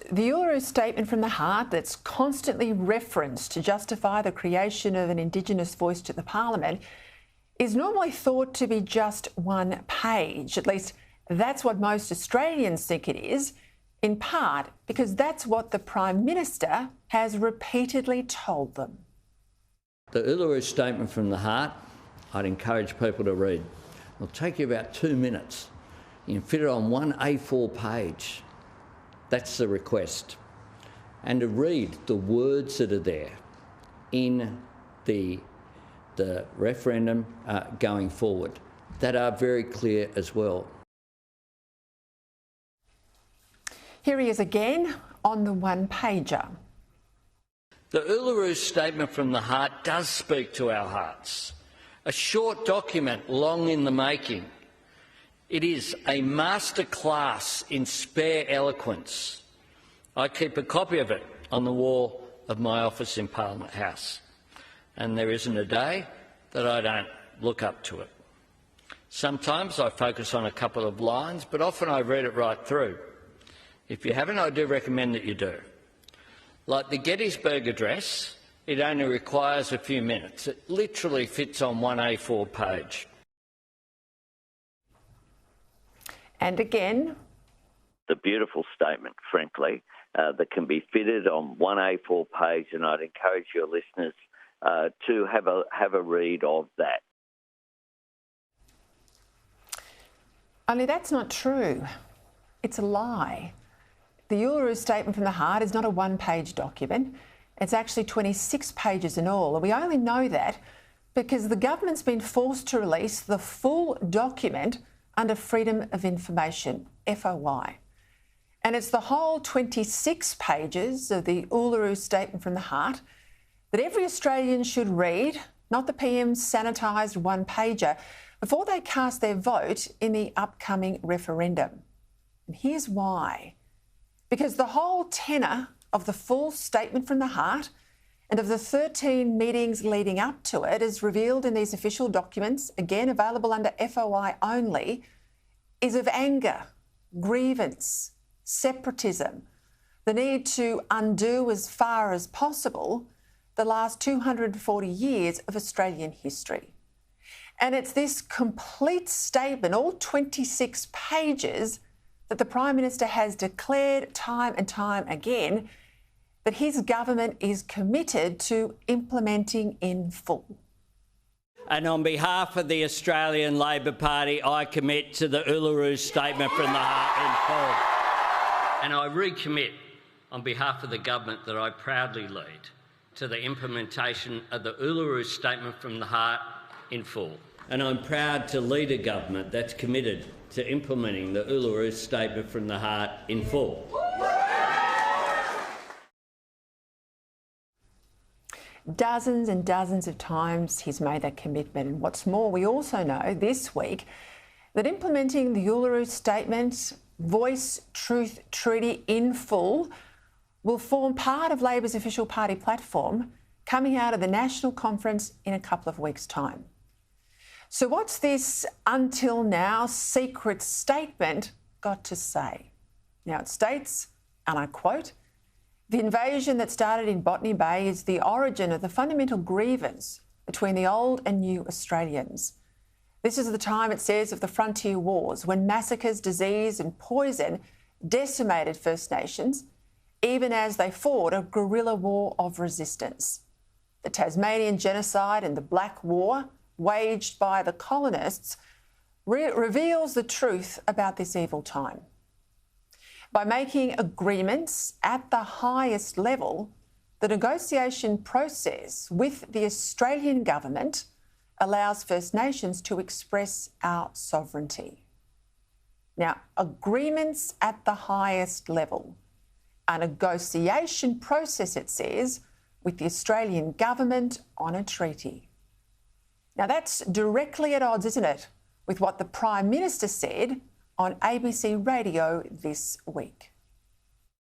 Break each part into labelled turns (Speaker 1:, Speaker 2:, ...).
Speaker 1: The Uluru Statement from the Heart that's constantly referenced to justify the creation of an Indigenous voice to the Parliament is normally thought to be just one page. At least that's what most Australians think it is, in part because that's what the Prime Minister has repeatedly told them.
Speaker 2: The Uluru Statement from the Heart, I'd encourage people to read. It'll take you about 2 minutes. You can fit it on one A4 page. That's the request. And to read the words that are there in the referendum going forward that are very clear as well.
Speaker 1: Here he is again on the one-pager.
Speaker 2: The Uluru Statement from the Heart does speak to our hearts. A short document, long in the making. It is a masterclass in spare eloquence. I keep a copy of it on the wall of my office in Parliament House, and there isn't a day that I don't look up to it. Sometimes I focus on a couple of lines, but often I read it right through. If you haven't, I do recommend that you do. Like the Gettysburg Address, it only requires a few minutes. It literally fits on one A4 page.
Speaker 1: And again,
Speaker 3: the beautiful statement, frankly, that can be fitted on one A4 page, and I'd encourage your listeners to have a read of that.
Speaker 1: Only that's not true. It's a lie. The Uluru Statement from the Heart is not a one-page document. It's actually 26 pages in all, and we only know that because the government's been forced to release the full document under Freedom of Information, FOI. And it's the whole 26 pages of the Uluru Statement from the Heart that every Australian should read, not the PM's sanitised one-pager, before they cast their vote in the upcoming referendum. And here's why. Because the whole tenor of the full Statement from the Heart and of the 13 meetings leading up to it, as revealed in these official documents, again available under FOI only, is of anger, grievance, separatism, the need to undo as far as possible the last 240 years of Australian history. And it's this complete statement, all 26 pages, that the Prime Minister has declared time and time again that his government is committed to implementing in full.
Speaker 2: And on behalf of the Australian Labor Party, I commit to the Uluru Statement from the Heart in full. And I recommit on behalf of the government that I proudly lead to the implementation of the Uluru Statement from the Heart in full. And I'm proud to lead a government that's committed to implementing the Uluru Statement from the Heart in full.
Speaker 1: Dozens and dozens of times he's made that commitment. And what's more, we also know this week that implementing the Uluru Statement, Voice, Truth, Treaty in full will form part of Labor's official party platform coming out of the National Conference in a couple of weeks' time. So what's this until now secret statement got to say? Now it states, and I quote, "The invasion that started in Botany Bay is the origin of the fundamental grievance between the old and new Australians. This is the time, it says, of the frontier wars, when massacres, disease and poison decimated First Nations, even as they fought a guerrilla war of resistance. The Tasmanian genocide and the Black War, waged by the colonists, reveals the truth about this evil time. By making agreements at the highest level, the negotiation process with the Australian government allows First Nations to express our sovereignty." Now, agreements at the highest level, a negotiation process, it says, with the Australian government on a treaty. Now, that's directly at odds, isn't it, with what the Prime Minister said on ABC Radio this week.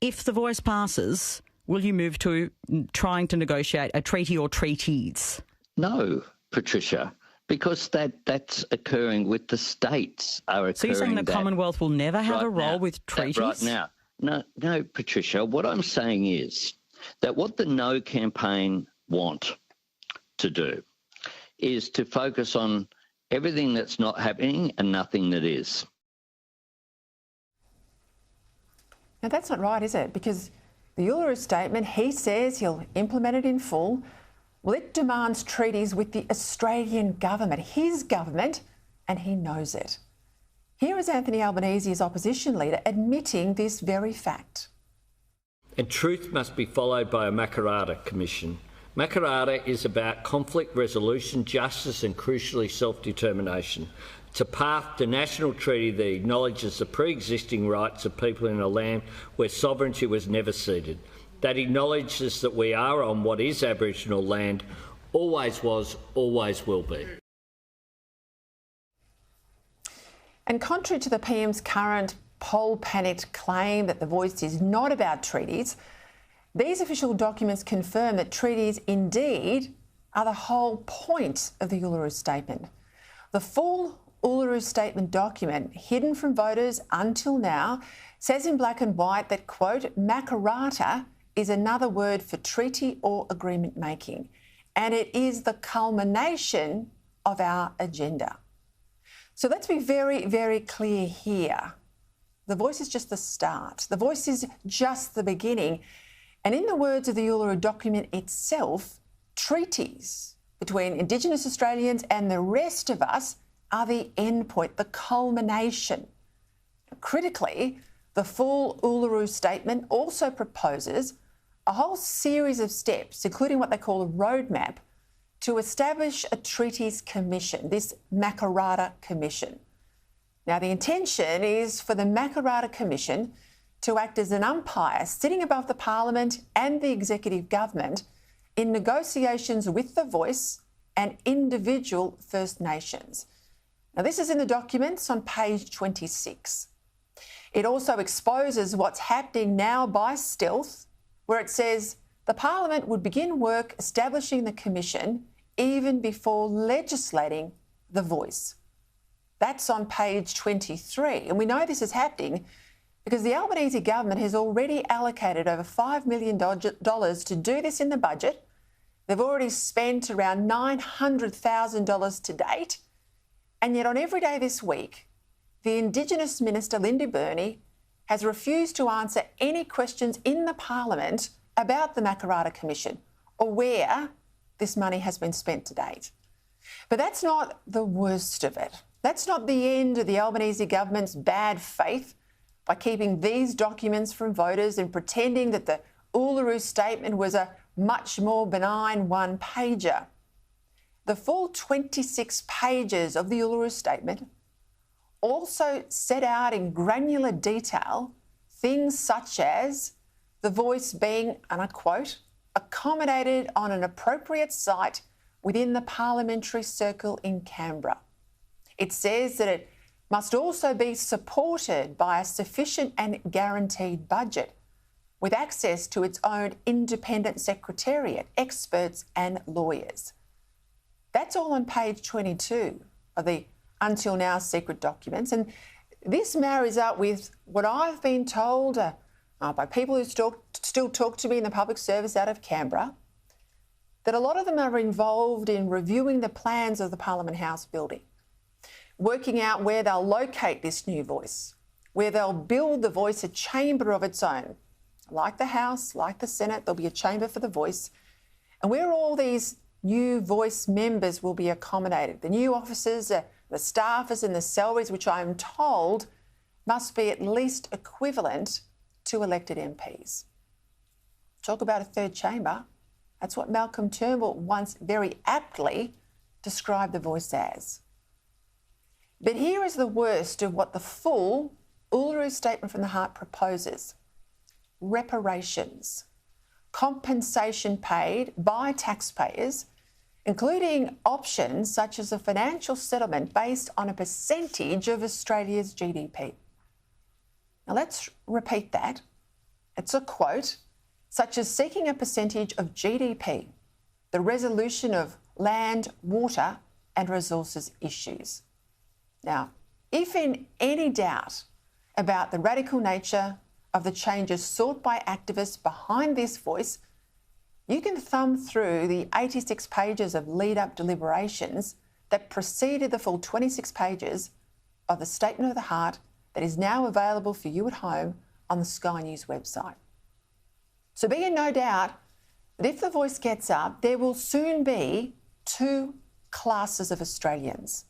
Speaker 4: If the voice passes, will you move to trying to negotiate a treaty or treaties?
Speaker 3: No, Patricia, because that's occurring with the states.
Speaker 4: So you're saying the Commonwealth will never have a role with treaties?
Speaker 3: Right now. no, Patricia. What I'm saying is that what the No campaign want to do is to focus on everything that's not happening and nothing that is.
Speaker 1: Now, that's not right, is it? Because the Uluru Statement, he says he'll implement it in full. Well, it demands treaties with the Australian government, his government, and he knows it. Here is Anthony Albanese, his opposition leader, admitting this very fact.
Speaker 2: And truth must be followed by a Makarrata Commission. Makarrata is about conflict resolution, justice and, crucially, self-determination. It's a path to national treaty that acknowledges the pre-existing rights of people in a land where sovereignty was never ceded, that acknowledges that we are on what is Aboriginal land, always was, always will be.
Speaker 1: And contrary to the PM's current poll-panicked claim that the Voice is not about treaties, these official documents confirm that treaties indeed are the whole point of the Uluru Statement. The full Uluru Statement document, hidden from voters until now, says in black and white that, quote, Makarrata is another word for treaty or agreement making, and it is the culmination of our agenda. So let's be very, very clear here. The Voice is just the start. The Voice is just the beginning. And in the words of the Uluru document itself, treaties between Indigenous Australians and the rest of us are the end point, the culmination. Critically, the full Uluru Statement also proposes a whole series of steps, including what they call a roadmap, to establish a Treaties Commission, this Makarrata Commission. Now, the intention is for the Makarrata Commission to act as an umpire sitting above the Parliament and the Executive Government in negotiations with the Voice and individual First Nations. Now, this is in the documents on page 26. It also exposes what's happening now by stealth, where it says the Parliament would begin work establishing the Commission even before legislating the Voice. That's on page 23. And we know this is happening because the Albanese government has already allocated over $5 million to do this in the budget. They've already spent around $900,000 to date. And yet on every day this week, the Indigenous Minister, Linda Burney, has refused to answer any questions in the Parliament about the Makarrata Commission or where this money has been spent to date. But that's not the worst of it. That's not the end of the Albanese government's bad faith by keeping these documents from voters and pretending that the Uluru Statement was a much more benign one-pager. The full 26 pages of the Uluru Statement also set out in granular detail things such as the Voice being, and I quote, accommodated on an appropriate site within the parliamentary circle in Canberra. It says that it must also be supported by a sufficient and guaranteed budget with access to its own independent secretariat, experts and lawyers. That's all on page 22 of the until now secret documents. And this marries up with what I've been told by people who still talk to me in the public service out of Canberra, that a lot of them are involved in reviewing the plans of the Parliament House building, working out where they'll locate this new Voice, where they'll build the Voice a chamber of its own. Like the House, like the Senate, there'll be a chamber for the Voice, and where all these new Voice members will be accommodated. The new officers, the staffers and the salaries, which I am told must be at least equivalent to elected MPs. Talk about a third chamber. That's what Malcolm Turnbull once very aptly described the Voice as. But here is the worst of what the full Uluru Statement from the Heart proposes. Reparations. Compensation paid by taxpayers, including options such as a financial settlement based on a percentage of Australia's GDP. Now let's repeat that. It's a quote, such as seeking a percentage of GDP, the resolution of land, water and resources issues. Now, if in any doubt about the radical nature of the changes sought by activists behind this voice, you can thumb through the 86 pages of lead-up deliberations that preceded the full 26 pages of the Statement of the Heart that is now available for you at home on the Sky News website. So be in no doubt that if the voice gets up, there will soon be two classes of Australians.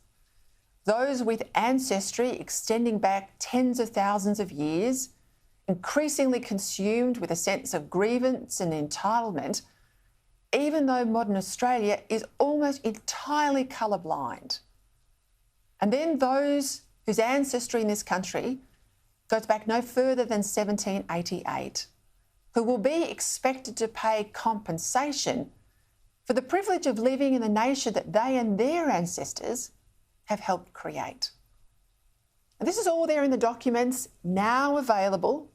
Speaker 1: Those with ancestry extending back tens of thousands of years, increasingly consumed with a sense of grievance and entitlement, even though modern Australia is almost entirely colourblind. And then those whose ancestry in this country goes back no further than 1788, who will be expected to pay compensation for the privilege of living in the nation that they and their ancestors have helped create. And this is all there in the documents, now available,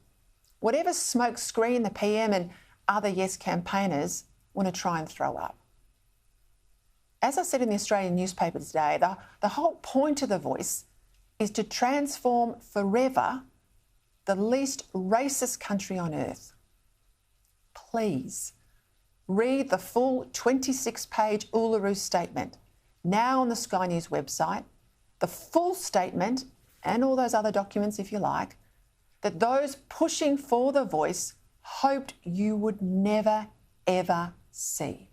Speaker 1: whatever smokescreen the PM and other Yes campaigners want to try and throw up. As I said in the Australian newspaper today, the whole point of the voice is to transform forever the least racist country on earth. Please read the full 26-page Uluru Statement, now on the Sky News website, the full statement and all those other documents, if you like, that those pushing for the voice hoped you would never, ever see.